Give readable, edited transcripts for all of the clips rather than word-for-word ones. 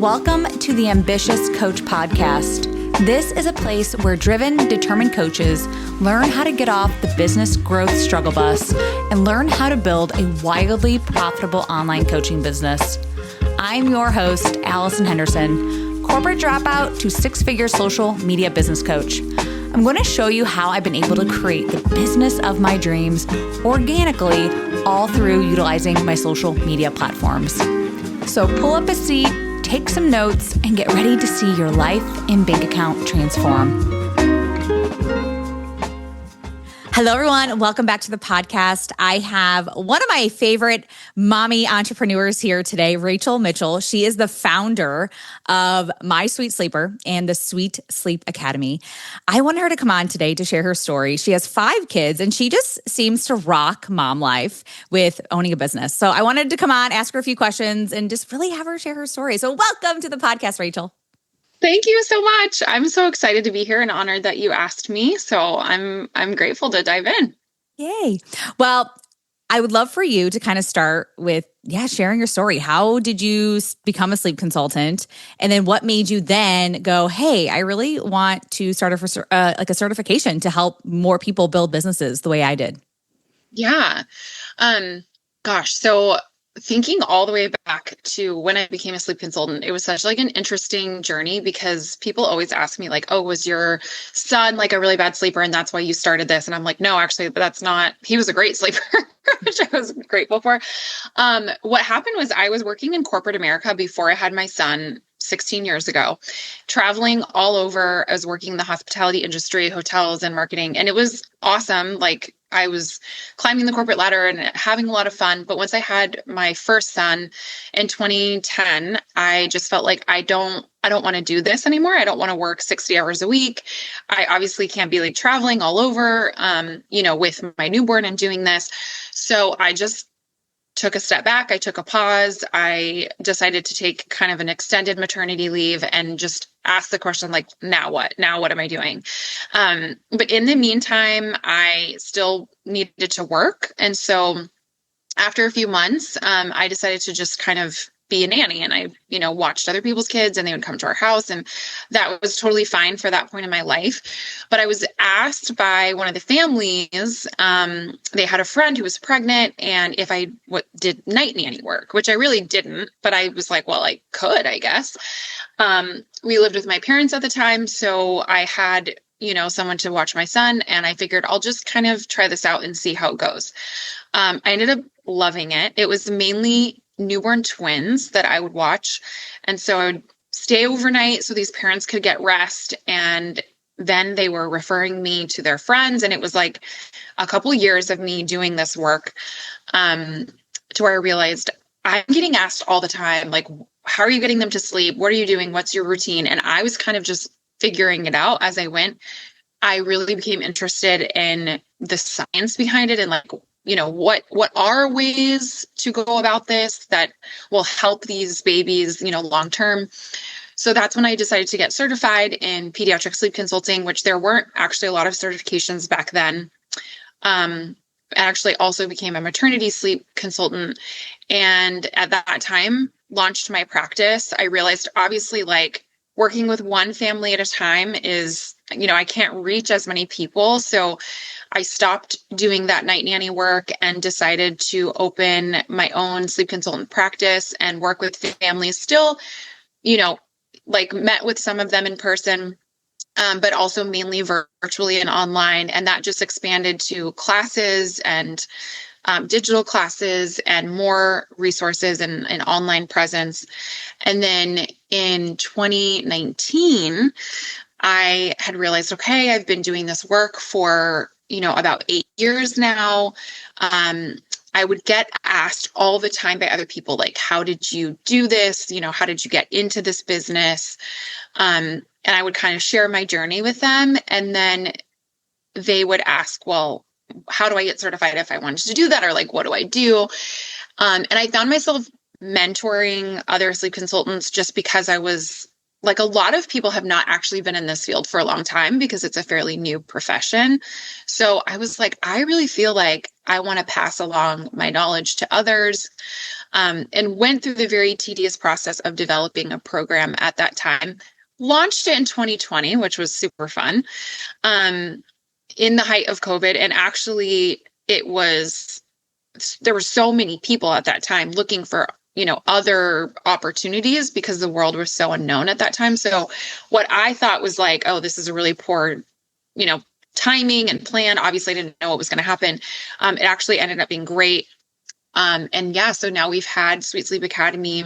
Welcome to the Ambitious Coach Podcast. This is a place where driven, determined coaches learn how to get off the business growth struggle bus and learn how to build a wildly profitable online coaching business. I'm your host, Allison Henderson, corporate dropout to six-figure social media business coach. I'm going to show you how I've been able to create the business of my dreams organically, all through utilizing my social media platforms. So pull up a seat, take some notes, and get ready to see your life and bank account transform. Hello, everyone. Welcome back to the podcast. I have one of my favorite mommy entrepreneurs here today, Rachel Mitchell. She is the founder of My Sweet Sleeper and the Sweet Sleep Academy. I wanted her to come on today to share her story. She has 5 kids, and she just seems to rock mom life with owning a business. So I wanted to come on, ask her a few questions, and just really have her share her story. So welcome to the podcast, Rachel. Thank you so much. I'm so excited to be here and honored that you asked me. So I'm grateful to dive in. Yay. Well, I would love for you to kind of start with, sharing your story. How did you become a sleep consultant? And then what made you then go, hey, I really want to start a certification to help more people build businesses the way I did? Yeah. So thinking all the way back to when I became a sleep consultant, it was such like an interesting journey because people always ask me like, oh, was your son like a really bad sleeper and that's why you started this? And I'm like, no, actually, that's not, he was a great sleeper, which I was grateful for. What happened was I was working in corporate America before I had my son 16 years ago, traveling all over. I was working in the hospitality industry, hotels and marketing, and it was awesome. Like I was climbing the corporate ladder and having a lot of fun. But once I had my first son in 2010, I just felt like I don't want to do this anymore. I don't want to work 60 hours a week. I obviously can't be like traveling all over, with my newborn and doing this. So I just took a step back. I took a pause. I decided to take kind of an extended maternity leave and just ask the question, like, now what? Now what am I doing? But in the meantime, I still needed to work. And so after a few months, I decided to just kind of be a nanny, and I, watched other people's kids and they would come to our house, and that was totally fine for that point in my life. But I was asked by one of the families, they had a friend who was pregnant, and if I did night nanny work, which I really didn't, but I was like, well, I could, I guess. We lived with my parents at the time, so I had someone to watch my son, and I figured I'll just kind of try this out and see how it goes. I ended up loving it. It was mainly newborn twins that I would watch. And so I would stay overnight so these parents could get rest. And then they were referring me to their friends. And it was like a couple of years of me doing this work, to where I realized I'm getting asked all the time, like, how are you getting them to sleep? What are you doing? What's your routine? And I was kind of just figuring it out as I went. I really became interested in the science behind it and like, what are ways to go about this that will help these babies, long term. So that's when I decided to get certified in pediatric sleep consulting, which there weren't actually a lot of certifications back then. I actually also became a maternity sleep consultant. And at that time, launched my practice. I realized obviously like working with one family at a time is, I can't reach as many people. So I stopped doing that night nanny work and decided to open my own sleep consultant practice and work with families still, met with some of them in person, but also mainly virtually and online. And that just expanded to classes and digital classes and more resources and online presence. And then in 2019, I had realized, okay, I've been doing this work for about 8 years now. I would get asked all the time by other people, like, how did you do this? How did you get into this business? And I would kind of share my journey with them. And then they would ask, well, how do I get certified if I wanted to do that? Or like, what do I do? And I found myself mentoring other sleep consultants just because I was like, a lot of people have not actually been in this field for a long time because it's a fairly new profession. So I was like, I really feel like I want to pass along my knowledge to others. and went through the very tedious process of developing a program at that time. Launched it in 2020, which was super fun, in the height of COVID. And actually, there were so many people at that time looking for other opportunities because the world was so unknown at that time. So what I thought was like, oh, this is a really poor, timing and plan. Obviously, I didn't know what was going to happen. It actually ended up being great. And yeah, so now we've had Sweet Sleep Academy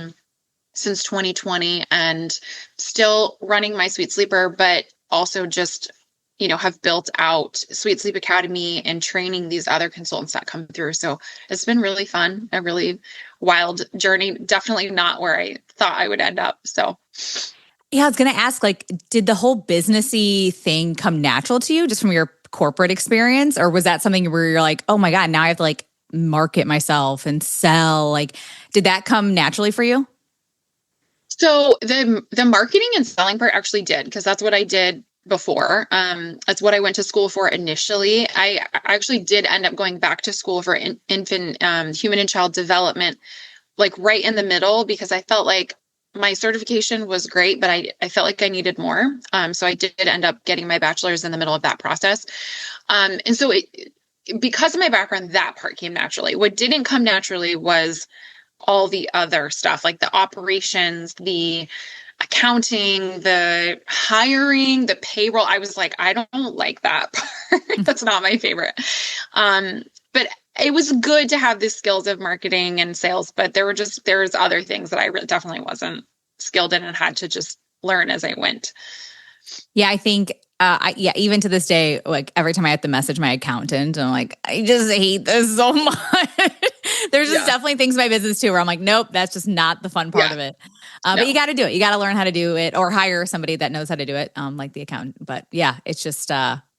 since 2020 and still running my Sweet Sleeper, but also just have built out Sweet Sleep Academy and training these other consultants that come through. So it's been really fun, a really wild journey. Definitely not where I thought I would end up. So yeah, I was going to ask, like, did the whole businessy thing come natural to you just from your corporate experience? Or was that something where you're like, oh my God, now I have to like market myself and sell? Like, did that come naturally for you? So the marketing and selling part actually did, because that's what I did before. That's what I went to school for initially. I actually did end up going back to school for infant, human and child development, like right in the middle, because I felt like my certification was great, but I felt like I needed more. So I did end up getting my bachelor's in the middle of that process. And so because of my background, that part came naturally. What didn't come naturally was all the other stuff, like the operations, the accounting, the hiring, the payroll. I was like, I don't like that part. That's not my favorite. But it was good to have the skills of marketing and sales, but there's other things that I definitely wasn't skilled in and had to just learn as I went. Yeah, I think, even to this day, like every time I have to message my accountant, I'm like, I just hate this so much. There's just definitely things in my business too where I'm like, nope, that's just not the fun part of it. But you got to do it. You got to learn how to do it or hire somebody that knows how to do it, like the accountant. But yeah, it's just,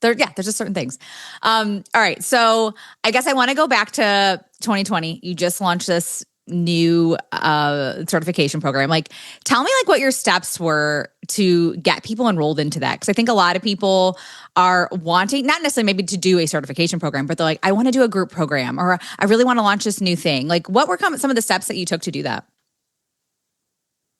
there's just certain things. All right. So I guess I want to go back to 2020. You just launched this new certification program. Like, tell me like what your steps were to get people enrolled into that. Because I think a lot of people are wanting, not necessarily maybe to do a certification program, but they're like, I want to do a group program, or I really want to launch this new thing. Like, what were some of the steps that you took to do that?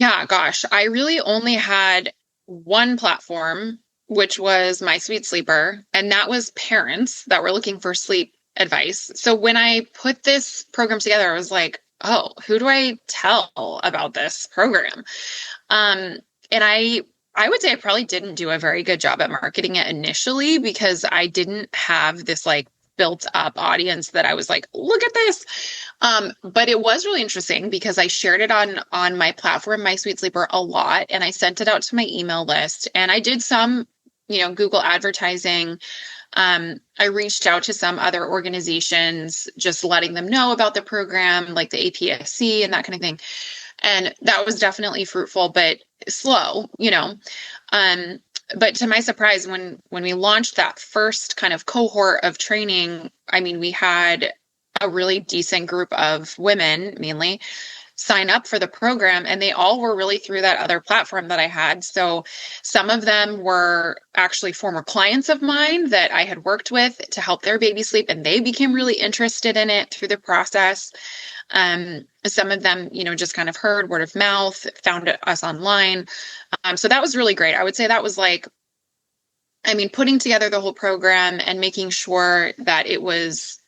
Yeah, gosh, I really only had one platform, which was my Sweet Sleeper, and that was parents that were looking for sleep advice. So when I put this program together, I was like, oh, who do I tell about this program? And I would say I probably didn't do a very good job at marketing it initially because I didn't have this like built up audience that I was like, look at this. But it was really interesting because I shared it on my platform, My Sweet Sleeper, a lot. And I sent it out to my email list and I did some, Google advertising. I reached out to some other organizations, just letting them know about the program, like the APSC and that kind of thing. And that was definitely fruitful, but slow, but to my surprise, when we launched that first kind of cohort of training, I mean, we had a really decent group of women, mainly, sign up for the program, and they all were really through that other platform that I had. So some of them were actually former clients of mine that I had worked with to help their baby sleep, and they became really interested in it through the process. Some of them, just kind of heard word of mouth, found us online. So that was really great. I would say that was putting together the whole program and making sure that it was,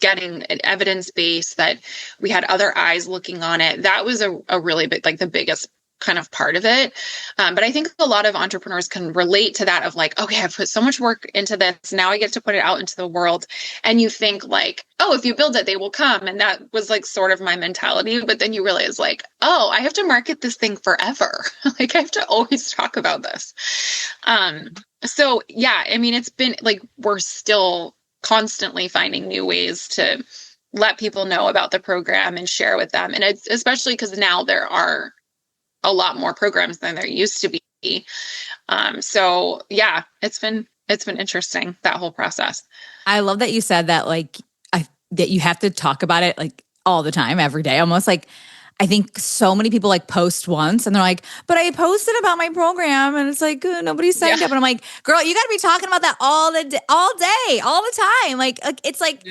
getting an evidence base, that we had other eyes looking on it. That was a really big, like the biggest kind of part of it. But I think a lot of entrepreneurs can relate to that of like, okay, I've put so much work into this. Now I get to put it out into the world. And you think like, oh, if you build it, they will come. And that was like sort of my mentality. But then you realize like, oh, I have to market this thing forever. Like I have to always talk about this. So yeah, it's been like, we're still constantly finding new ways to let people know about the program and share with them. And it's especially because now there are a lot more programs than there used to be. So yeah, it's been interesting, that whole process. I love that you said that, that you have to talk about it like all the time, every day, almost like, I think so many people like post once and they're like, but I posted about my program and it's like, nobody signed up. And I'm like, girl, you got to be talking about that all day, all the time. Like it's like,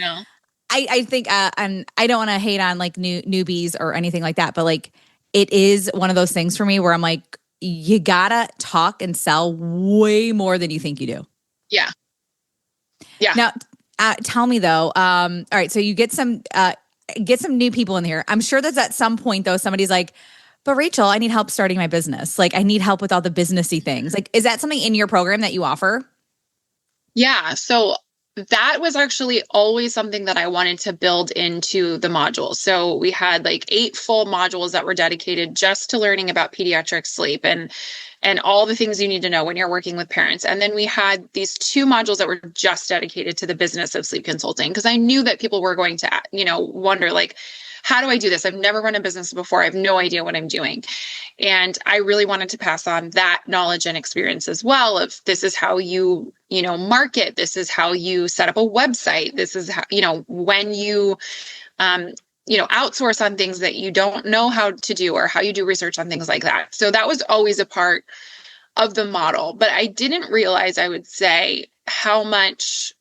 I think, and I don't want to hate on like newbies or anything like that, but like it is one of those things for me where I'm like, you gotta talk and sell way more than you think you do. Yeah. Yeah. Now, tell me though. All right, so you get some new people in here. I'm sure that at some point though, somebody's like, "But Rachel, I need help starting my business. Like, I need help with all the businessy things." Like, is that something in your program that you offer? Yeah. So that was actually always something that I wanted to build into the modules. So we had like 8 full modules that were dedicated just to learning about pediatric sleep and all the things you need to know when you're working with parents. And then we had these 2 modules that were just dedicated to the business of sleep consulting, because I knew that people were going to, wonder like, how do I do this? I've never run a business before. I have no idea what I'm doing. And I really wanted to pass on that knowledge and experience as well of this is how you market. This is how you set up a website. This is how, when you, outsource on things that you don't know how to do or how you do research on things like that. So that was always a part of the model, but I didn't realize, I would say, how much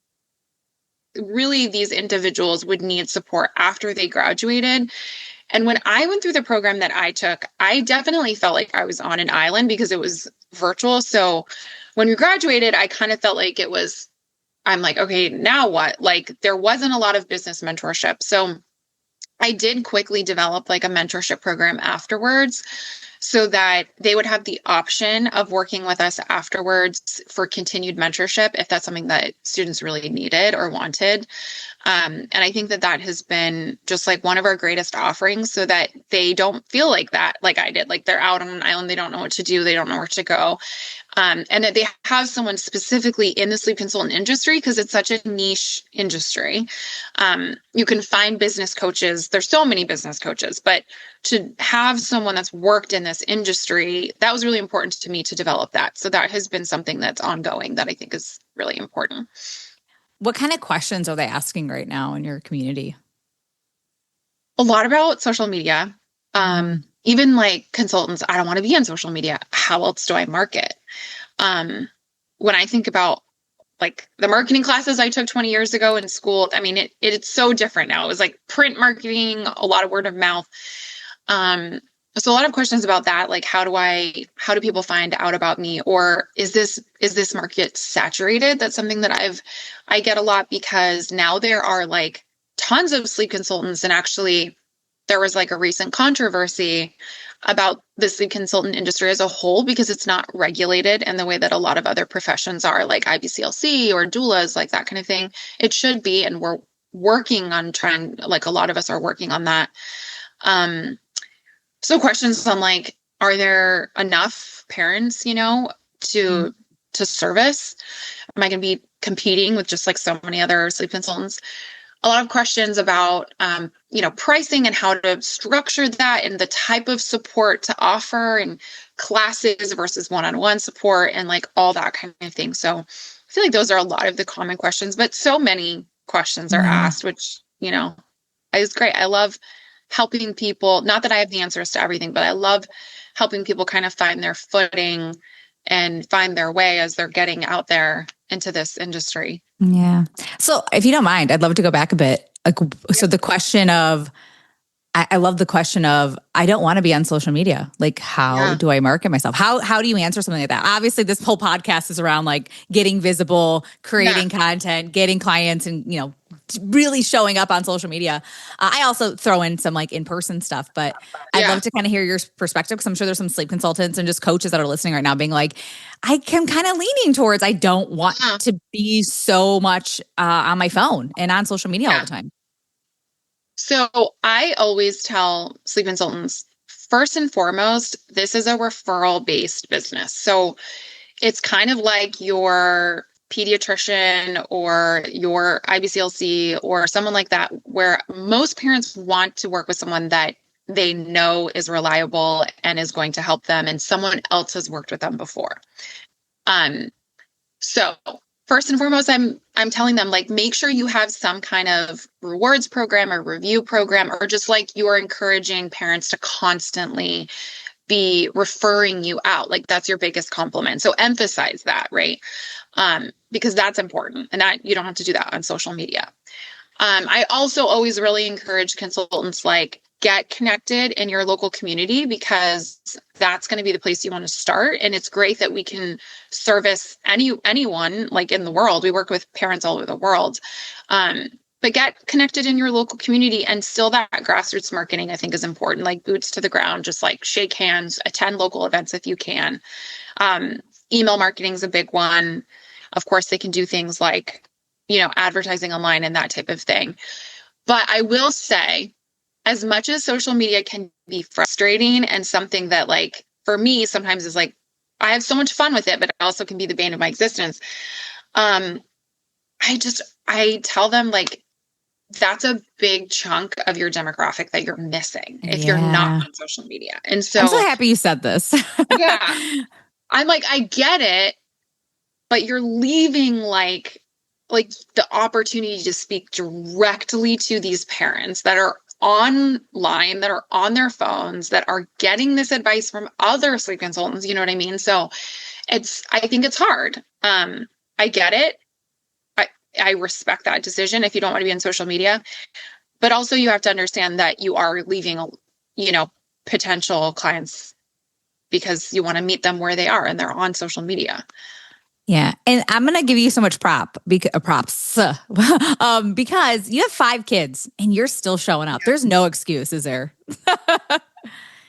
really these individuals would need support after they graduated. And when I went through the program that I took, I definitely felt like I was on an island because it was virtual. So when we graduated, I kind of felt like I'm like, okay, now what? Like there wasn't a lot of business mentorship. So I did quickly develop like a mentorship program afterwards so that they would have the option of working with us afterwards for continued mentorship if that's something that students really needed or wanted. And I think that has been just like one of our greatest offerings so that they don't feel like that, like I did, like they're out on an island. They don't know what to do. They don't know where to go. And that they have someone specifically in the sleep consultant industry because it's such a niche industry. You can find business coaches. There's so many business coaches, but to have someone that's worked in this industry, that was really important to me to develop that. So that has been something that's ongoing that I think is really important. What kind of questions are they asking right now in your community? A lot about social media. Even like consultants, I don't want to be on social media. How else do I market? When I think about like the marketing classes I took 20 years ago in school, I mean, it's so different now. It was like print marketing, a lot of word of mouth. So a lot of questions about that, like how do people find out about me? Or is this market saturated? That's something that I get a lot because now there are like tons of sleep consultants. And actually there was like a recent controversy about the sleep consultant industry as a whole because it's not regulated in the way that a lot of other professions are, like IBCLC or doulas, like that kind of thing. It should be, and we're working on trying, like a lot of us are working on that. So questions on like, are there enough parents, to service? Am I going to be competing with just like so many other sleep consultants? A lot of questions about, pricing and how to structure that and the type of support to offer and classes versus one-on-one support and like all that kind of thing. So I feel like those are a lot of the common questions, but so many questions are asked, which, is great. I love helping people, not that I have the answers to everything, but I love helping people kind of find their footing and find their way as they're getting out there into this industry. Yeah. So if you don't mind, I'd love to go back a bit. So the question of, I love the question of, I don't want to be on social media. Like, how do I market myself? How do you answer something like that? Obviously, this whole podcast is around like getting visible, creating content, getting clients, and, really showing up on social media. I also throw in some like in-person stuff, but I'd love to kind of hear your perspective because I'm sure there's some sleep consultants and just coaches that are listening right now being like, I am kind of leaning towards, I don't want to be so much on my phone and on social media all the time. So I always tell sleep consultants, first and foremost, this is a referral-based business. So it's kind of like your pediatrician or your IBCLC or someone like that, where most parents want to work with someone that they know is reliable and is going to help them, and someone else has worked with them before. So first and foremost, I'm telling them, like, make sure you have some kind of rewards program or review program, or just like you're encouraging parents to constantly be referring you out. Like that's your biggest compliment. So emphasize that, right? Because that's important, and that you don't have to do that on social media. I also always really encourage consultants, like, get connected in your local community, because that's going to be the place you want to start. And it's great that we can service anyone like in the world. We work with parents all over the world. But get connected in your local community, and still that grassroots marketing, I think, is important, like boots to the ground, just like shake hands, attend local events if you can. Email marketing is a big one. Of course, they can do things like, advertising online and that type of thing. But I will say, as much as social media can be frustrating and something that, like, for me sometimes is like, I have so much fun with it, but it also can be the bane of my existence. I tell them, like, that's a big chunk of your demographic that you're missing if you're not on social media. And so I'm so happy you said this. Yeah. I'm like, I get it, but you're leaving like the opportunity to speak directly to these parents that are online, that are on their phones, that are getting this advice from other sleep consultants. You know what I mean? So I think it's hard. I get it. I respect that decision if you don't want to be on social media, but also you have to understand that you are leaving, potential clients because you want to meet them where they are and they're on social media. Yeah. And I'm going to give you so much props because you have 5 kids and you're still showing up. There's no excuse, is there? Right.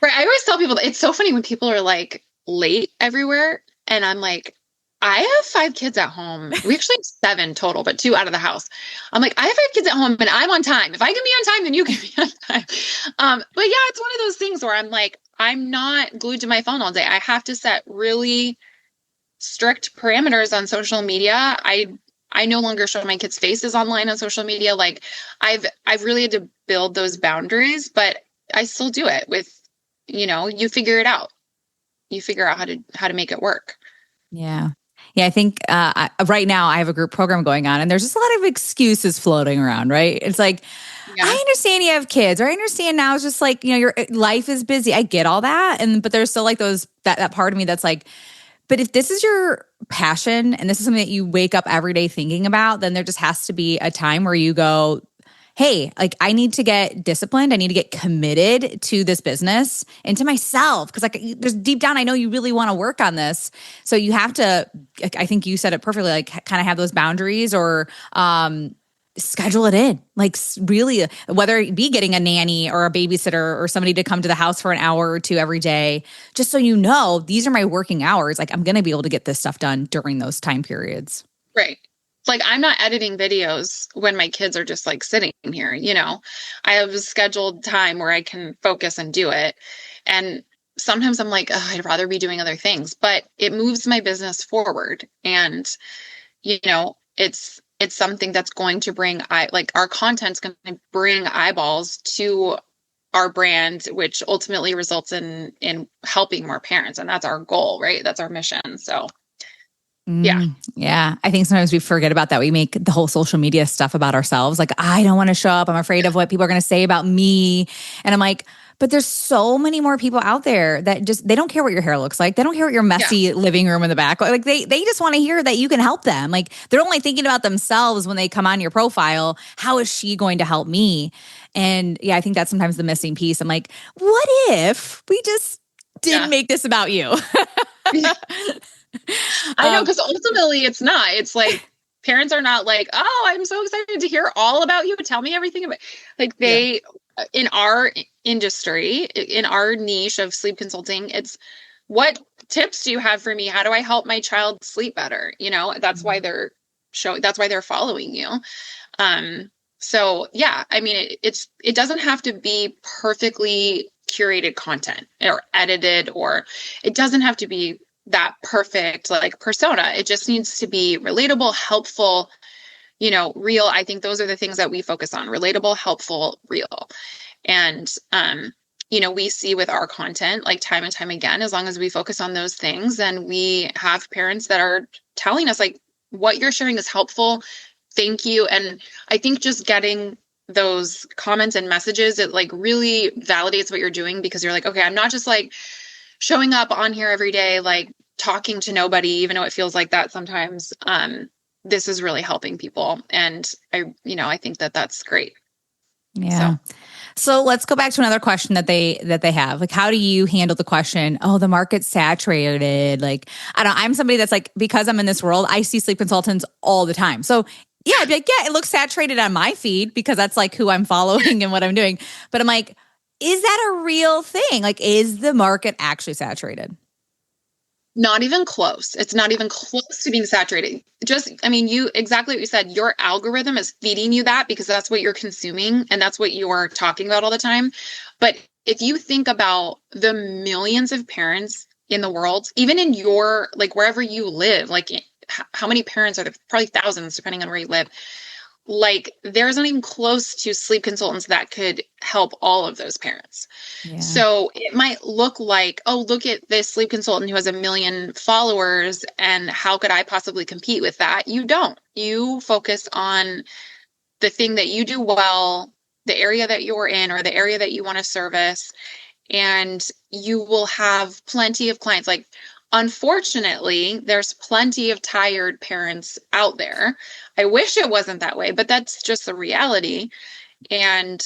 I always tell people that it's so funny when people are like late everywhere. And I'm like, I have 5 kids at home. We actually have 7 total, but 2 out of the house. I'm like, I have 5 kids at home and I'm on time. If I can be on time, then you can be on time. But yeah, it's one of those things where I'm like, I'm not glued to my phone all day. I have to set really strict parameters on social media. I no longer show my kids' faces online on social media. Like, I've really had to build those boundaries, but I still do it with, you figure it out. You figure out how to make it work. Yeah. Yeah, I think right now I have a group program going on and there's just a lot of excuses floating around, right? It's like, I understand you have kids, or I understand now it's just like, your life is busy. I get all that. But there's still like that part of me that's like, but if this is your passion and this is something that you wake up every day thinking about, then there just has to be a time where you go, hey, like, I need to get disciplined. I need to get committed to this business and to myself. Cause like, there's deep down, I know you really want to work on this. So you have to, I think you said it perfectly, like kind of have those boundaries or, schedule it in, like really, whether it be getting a nanny or a babysitter or somebody to come to the house for an hour or 2 every day, just so these are my working hours. Like, I'm going to be able to get this stuff done during those time periods. Right. Like, I'm not editing videos when my kids are just like sitting here, I have a scheduled time where I can focus and do it. And sometimes I'm like, I'd rather be doing other things, but it moves my business forward. And, it's something that's going to bring, our content's going to bring eyeballs to our brand, which ultimately results in helping more parents. And that's our goal, right? That's our mission. So yeah. Yeah. I think sometimes we forget about that. We make the whole social media stuff about ourselves. Like, I don't want to show up. I'm afraid of what people are going to say about me. And I'm like, but there's so many more people out there that they don't care what your hair looks like. They don't care what your messy living room in the back. Like, they just want to hear that you can help them. Like, they're only thinking about themselves when they come on your profile. How is she going to help me? And yeah, I think that's sometimes the missing piece. I'm like, what if we just didn't make this about you? I know, because ultimately it's not. It's like, parents are not like, oh, I'm so excited to hear all about you. Tell me everything about, like, in our industry, in our niche of sleep consulting, it's, what tips do you have for me? How do I help my child sleep better? That's why they're following you. So yeah, I mean, it doesn't have to be perfectly curated content or edited, or it doesn't have to be that perfect like persona. It just needs to be relatable, helpful, real. I think those are the things that we focus on: relatable, helpful, real. And, we see with our content, like, time and time again, as long as we focus on those things, then we have parents that are telling us, like, what you're sharing is helpful. Thank you. And I think just getting those comments and messages, it like really validates what you're doing, because you're like, okay, I'm not just like showing up on here every day, like talking to nobody, even though it feels like that sometimes. this is really helping people. And I think that that's great. Yeah. So let's go back to another question that they have. Like, how do you handle the question, oh, the market's saturated? Like, I'm somebody that's like, because I'm in this world, I see sleep consultants all the time. So yeah, I'd be like, yeah, it looks saturated on my feed because that's like who I'm following and what I'm doing. But I'm like, is that a real thing? Like, is the market actually saturated? Not even close. It's not even close to being saturated. You exactly what you said, your algorithm is feeding you that because that's what you're consuming and that's what you're talking about all the time. But if you think about the millions of parents in the world, even in your, like wherever you live, like how many parents are there? Probably thousands, depending on where you live. Like there isn't even close to sleep consultants that could help all of those parents. Yeah. So it might look like, oh, look at this sleep consultant who has 1 million followers and how could I possibly compete with that? You don't. You focus on the thing that you do well, the area that you're in or the area that you want to service, and you will have plenty of clients. Like, unfortunately, there's plenty of tired parents out there. I wish it wasn't that way, but that's just the reality. And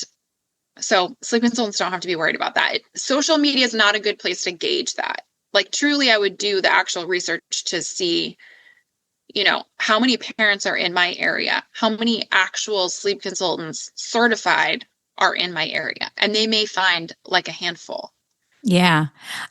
so sleep consultants don't have to be worried about that. Social media is not a good place to gauge that. Like, truly, I would do the actual research to see, how many parents are in my area, how many actual sleep consultants certified are in my area. And they may find like a handful. Yeah.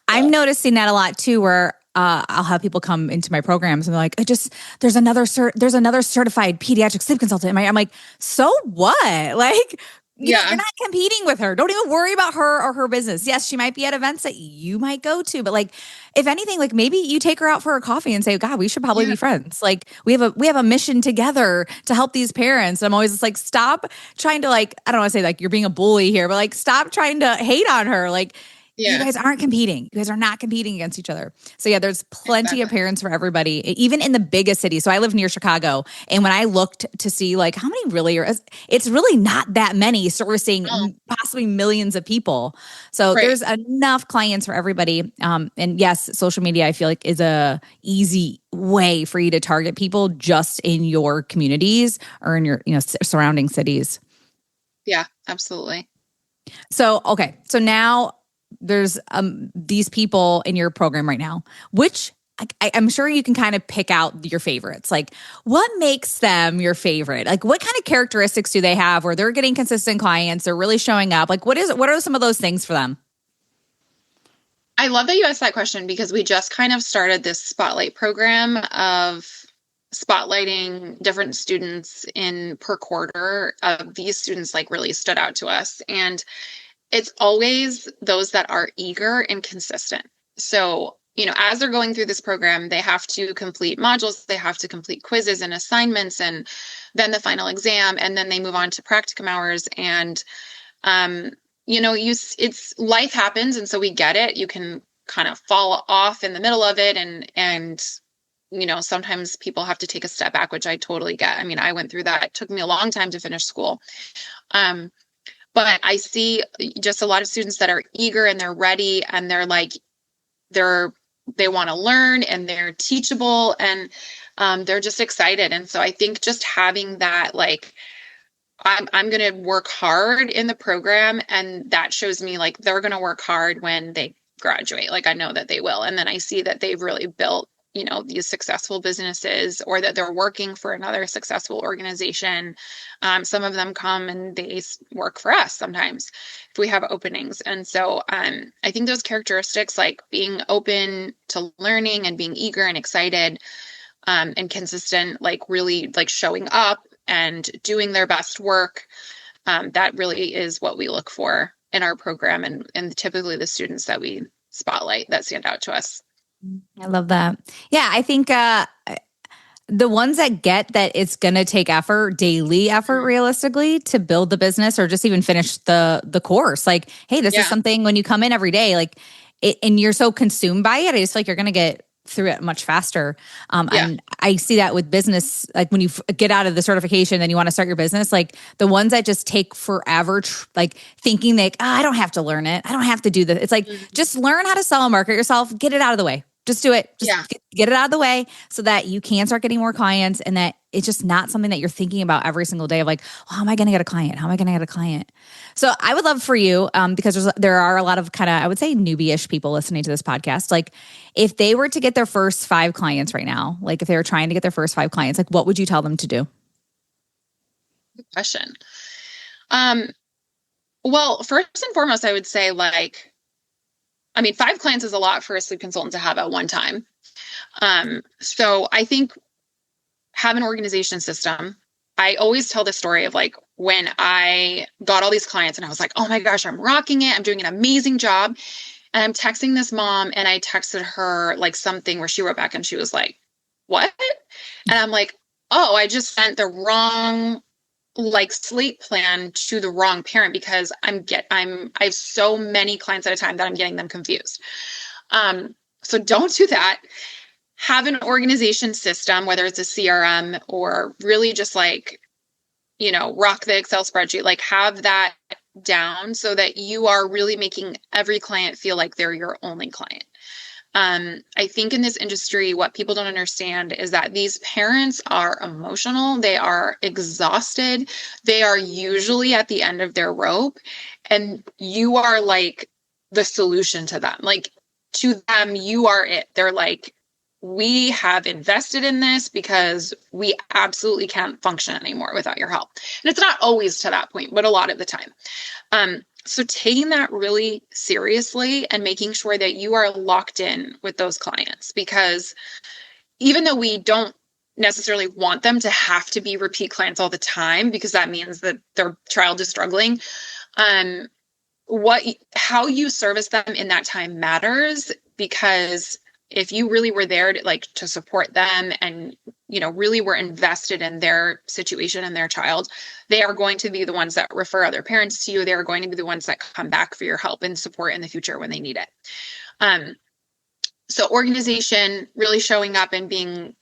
I'm noticing that a lot too, where I'll have people come into my programs and they're like, there's another certified pediatric sleep consultant. I'm like, so what? Like, you're not competing with her. Don't even worry about her or her business. Yes, she might be at events that you might go to, but like, if anything, like maybe you take her out for a coffee and say, God, we should probably be friends. Like we have a mission together to help these parents. And I'm always just like, stop trying to like, I don't want to say like you're being a bully here, but like, stop trying to hate on her. Like, you guys aren't competing. You guys are not competing against each other. So yeah, there's plenty of parents for everybody, even in the biggest cities. So I live near Chicago. And when I looked to see like how many really are, it's really not that many servicing possibly millions of people. So there's enough clients for everybody. And yes, social media, I feel like is a easy way for you to target people just in your communities or in your, surrounding cities. Yeah, absolutely. So, okay. So now, there's these people in your program right now, which I'm sure you can kind of pick out your favorites. Like, what makes them your favorite? Like, what kind of characteristics do they have where they're getting consistent clients? They're really showing up. Like, what are some of those things for them? I love that you asked that question because we just kind of started this spotlight program of spotlighting different students per quarter. These students like really stood out to us, and it's always those that are eager and consistent. So, as they're going through this program, they have to complete modules, they have to complete quizzes and assignments, and then the final exam, and then they move on to practicum hours. And, it's life happens. And so we get it. You can kind of fall off in the middle of it. And, sometimes people have to take a step back, which I totally get. I mean, I went through that. It took me a long time to finish school. But I see just a lot of students that are eager and they're ready and they're like, they want to learn and they're teachable and they're just excited. And so I think just having that, like, I'm going to work hard in the program, and that shows me like they're going to work hard when they graduate. Like I know that they will. And then I see that they've really built these successful businesses, or that they're working for another successful organization. Some of them come and they work for us sometimes if we have openings. And so I think those characteristics, like being open to learning and being eager and excited and consistent, like really like showing up and doing their best work, that really is what we look for in our program and typically the students that we spotlight that stand out to us. I love that. Yeah, I think the ones that get that it's going to take effort, daily effort, realistically, to build the business or just even finish the course. Like, hey, this is something when you come in every day, like, and you're so consumed by it, I just feel like you're going to get through it much faster. And I see that with business, like when you get out of the certification and you want to start your business, like the ones that just take forever, like thinking like, I don't have to learn it. I don't have to do this. It's like, just learn how to sell and market yourself, get it out of the way. Just do it. Just Yeah. get it out of the way so that you can start getting more clients and that it's just not something that you're thinking about every single day of like, oh, how am I going to get a client? How am I going to get a client? So I would love for you, because there are a lot of kind of, I would say newbie-ish people listening to this podcast. Like if they were to get their first 5 clients right now, like if they were trying to get their first 5 clients, like what would you tell them to do? Good question. Well, first and foremost, I would say 5 clients is a lot for a sleep consultant to have at one time. So I think have an organization system. I always tell the story of like when I got all these clients and I was like, oh my gosh, I'm rocking it. I'm doing an amazing job. And I'm texting this mom and I texted her like something where she wrote back and she was like, what? And I'm like, oh, I just sent the wrong like sleep plan to the wrong parent because I have so many clients at a time that I'm getting them confused. So don't do that. Have an organization system, whether it's a CRM or really just like, rock the Excel spreadsheet, like have that down so that you are really making every client feel like they're your only client. I think in this industry, what people don't understand is that these parents are emotional. They are exhausted. They are usually at the end of their rope, and you are like the solution to them. Like to them, you are it. They're like, we have invested in this because we absolutely can't function anymore without your help. And it's not always to that point, but a lot of the time. So taking that really seriously and making sure that you are locked in with those clients, because even though we don't necessarily want them to have to be repeat clients all the time, because that means that their child is struggling, how you service them in that time matters, because if you really were there to support them and, really were invested in their situation and their child, they are going to be the ones that refer other parents to you. They're going to be the ones that come back for your help and support in the future when they need it. So organization, really showing up and being,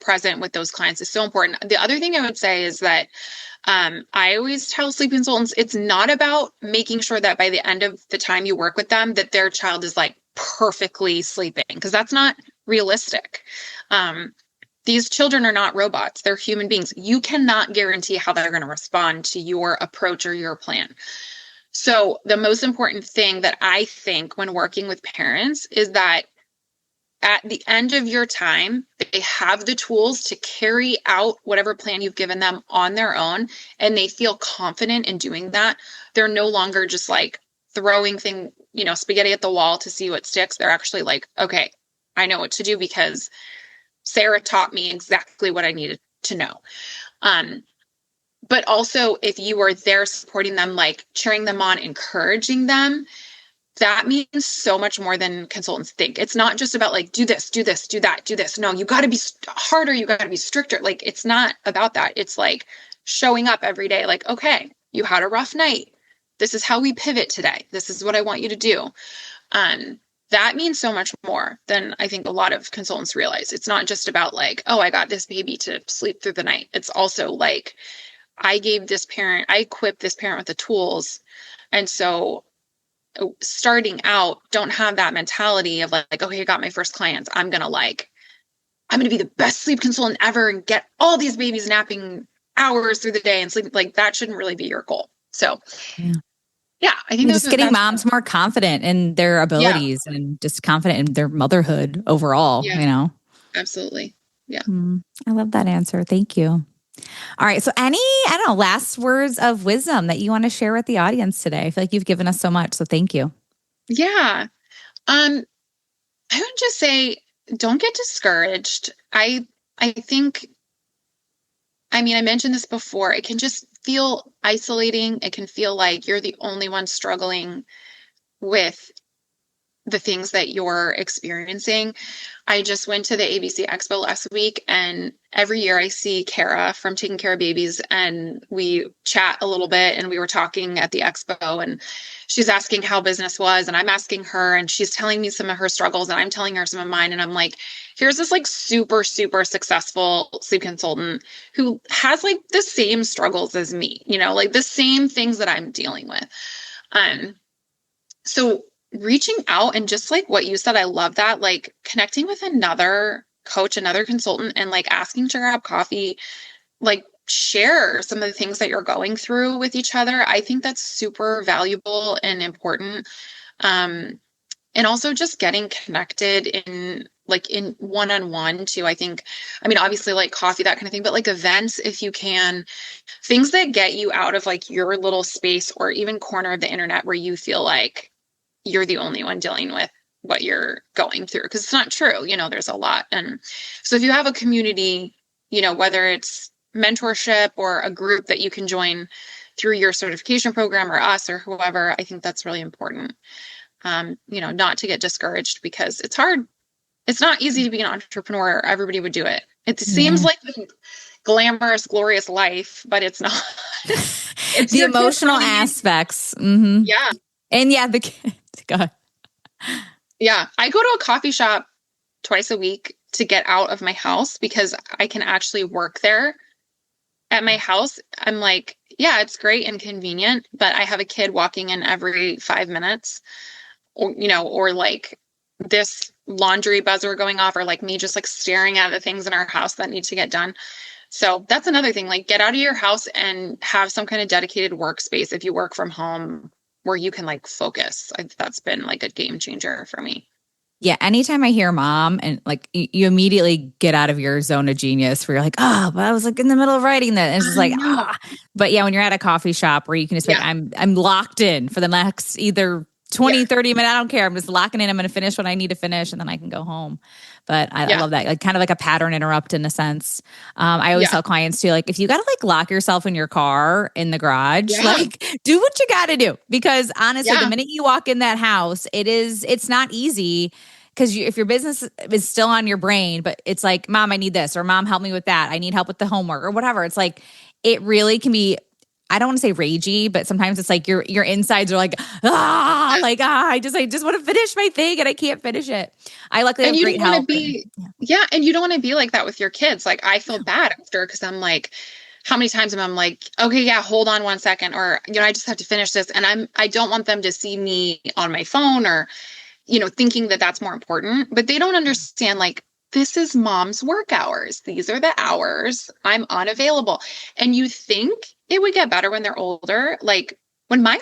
present with those clients is so important. The other thing I would say is that I always tell sleep consultants, it's not about making sure that by the end of the time you work with them, that their child is like perfectly sleeping, because that's not realistic. These children are not robots. They're human beings. You cannot guarantee how they're going to respond to your approach or your plan. So the most important thing that I think when working with parents is that at the end of your time, they have the tools to carry out whatever plan you've given them on their own, and they feel confident in doing that. They're no longer just like throwing spaghetti at the wall to see what sticks. They're actually like, okay, I know what to do because Sarah taught me exactly what I needed to know. But also if you are there supporting them, like cheering them on, encouraging them, that means so much more than consultants think. It's not just about like, do this, do this, do that, do this. No, you got to be harder. You got to be stricter. Like, it's not about that. It's like showing up every day. Like, okay, you had a rough night. This is how we pivot today. This is what I want you to do. That means so much more than I think a lot of consultants realize. It's not just about like, oh, I got this baby to sleep through the night. It's also like, I equipped this parent with the tools. And so starting out, don't have that mentality of like, okay, I got my first clients. I'm going to be the best sleep consultant ever and get all these babies napping hours through the day and sleep. Like that shouldn't really be your goal. So yeah, I think just getting moms more confident in their abilities and just confident in their motherhood overall, Absolutely. Yeah. I love that answer. Thank you. All right. So last words of wisdom that you want to share with the audience today? I feel like you've given us so much. So thank you. Yeah. I would just say, don't get discouraged. I think, I mentioned this before, it can just feel isolating. It can feel like you're the only one struggling with the things that you're experiencing. I just went to the ABC Expo last week, and every year I see Kara from Taking Care of Babies, and we chat a little bit, and we were talking at the expo, and she's asking how business was, and I'm asking her, and she's telling me some of her struggles, and I'm telling her some of mine, and I'm like, here's this like super, super successful sleep consultant who has like the same struggles as me, like the same things that I'm dealing with. So reaching out and just like what you said, I love that, like connecting with another coach, another consultant, and like asking to grab coffee, like share some of the things that you're going through with each other. I think that's super valuable and important. And also just getting connected in one-on-one too. I think, I mean, obviously like coffee, that kind of thing, but like events, if you can, things that get you out of like your little space or even corner of the internet where you feel like you're the only one dealing with what you're going through. Cause it's not true. There's a lot. And so if you have a community, whether it's mentorship or a group that you can join through your certification program or us or whoever, I think that's really important. Not to get discouraged because it's hard. It's not easy to be an entrepreneur. Everybody would do it. It seems like the glamorous, glorious life, but it's not. It's the emotional aspects. Mm-hmm. Yeah. And yeah, go ahead. Yeah. I go to a coffee shop twice a week to get out of my house because I can actually work there at my house. I'm like, yeah, it's great and convenient, but I have a kid walking in every 5 minutes. Or like this laundry buzzer going off, or like me just like staring at the things in our house that need to get done. So that's another thing, like get out of your house and have some kind of dedicated workspace if you work from home where you can like focus. That's been like a game changer for me. Yeah. Anytime I hear mom and like you immediately get out of your zone of genius where you're like, oh, but I was like in the middle of writing that. And it's just like, But yeah, when you're at a coffee shop where you can just be like, I'm locked in for the next either 20, 30 minutes. I don't care. I'm just locking in. I'm going to finish what I need to finish and then I can go home. But I love that. Like kind of like a pattern interrupt in a sense. I always tell clients too, like if you got to like lock yourself in your car in the garage, like do what you got to do. Because honestly, the minute you walk in that house, it's not easy. Because if your business is still on your brain, but it's like, mom, I need this, or mom, help me with that. I need help with the homework or whatever. It's like, it really can be, I don't want to say ragey, but sometimes it's like your insides are like, I just want to finish my thing and I can't finish it. I luckily have great help. And you don't want to be like that with your kids. Like I feel bad after, because I'm like, how many times am I like, okay, yeah, hold on 1 second, or I just have to finish this, and I don't want them to see me on my phone or thinking that that's more important, but they don't understand like, this is mom's work hours. These are the hours I'm unavailable. And you think it would get better when they're older. Like when my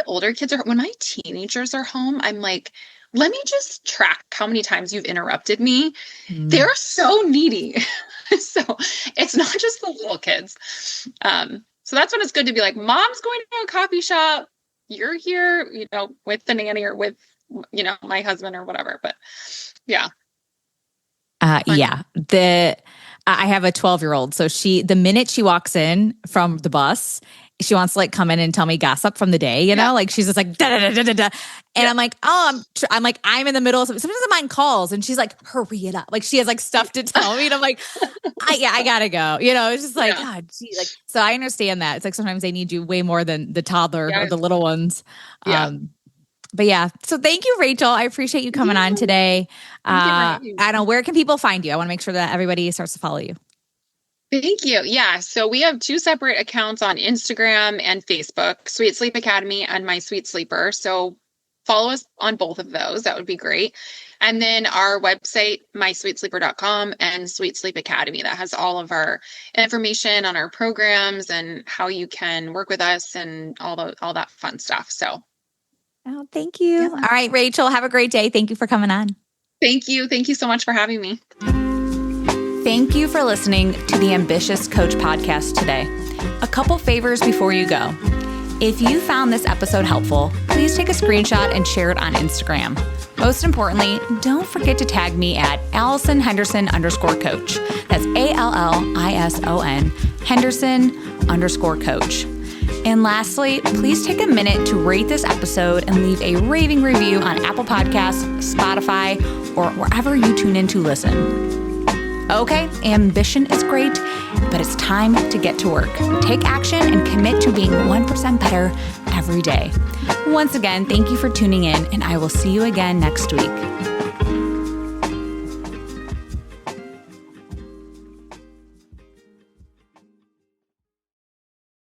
teenagers are home, I'm like, let me just track how many times you've interrupted me. They're so needy. So it's not just the little kids. So that's when it's good to be like, mom's going to a coffee shop. You're here, with the nanny or with, my husband or whatever. But yeah. I have a 12-year-old. So the minute she walks in from the bus, she wants to like come in and tell me gossip from the day, like she's just like, da, da, da, da, da. And I'm like, I'm in the middle of something. Sometimes I'm on calls and she's like, hurry it up. Like she has like stuff to tell me. And I'm like, I gotta go. It's just like, God, gee, like, so I understand that. It's like, sometimes they need you way more than the toddler or the little ones. Yeah. But yeah, so thank you, Rachel. I appreciate you coming on today. I don't know, where can people find you? I want to make sure that everybody starts to follow you. Thank you. Yeah. So we have 2 separate accounts on Instagram and Facebook, Sweet Sleep Academy and My Sweet Sleeper. So follow us on both of those. That would be great. And then our website, mysweetsleeper.com, and Sweet Sleep Academy, that has all of our information on our programs and how you can work with us and all that fun stuff. So oh, thank you. Yeah. All right, Rachel, have a great day. Thank you for coming on. Thank you. Thank you so much for having me. Thank you for listening to the Ambitious Coach podcast today. A couple favors before you go. If you found this episode helpful, please take a screenshot and share it on Instagram. Most importantly, don't forget to tag me at Allison Henderson _coach. That's ALLISON Henderson_coach. And lastly, please take a minute to rate this episode and leave a raving review on Apple Podcasts, Spotify, or wherever you tune in to listen. Okay, ambition is great, but it's time to get to work. Take action and commit to being 1% better every day. Once again, thank you for tuning in, and I will see you again next week.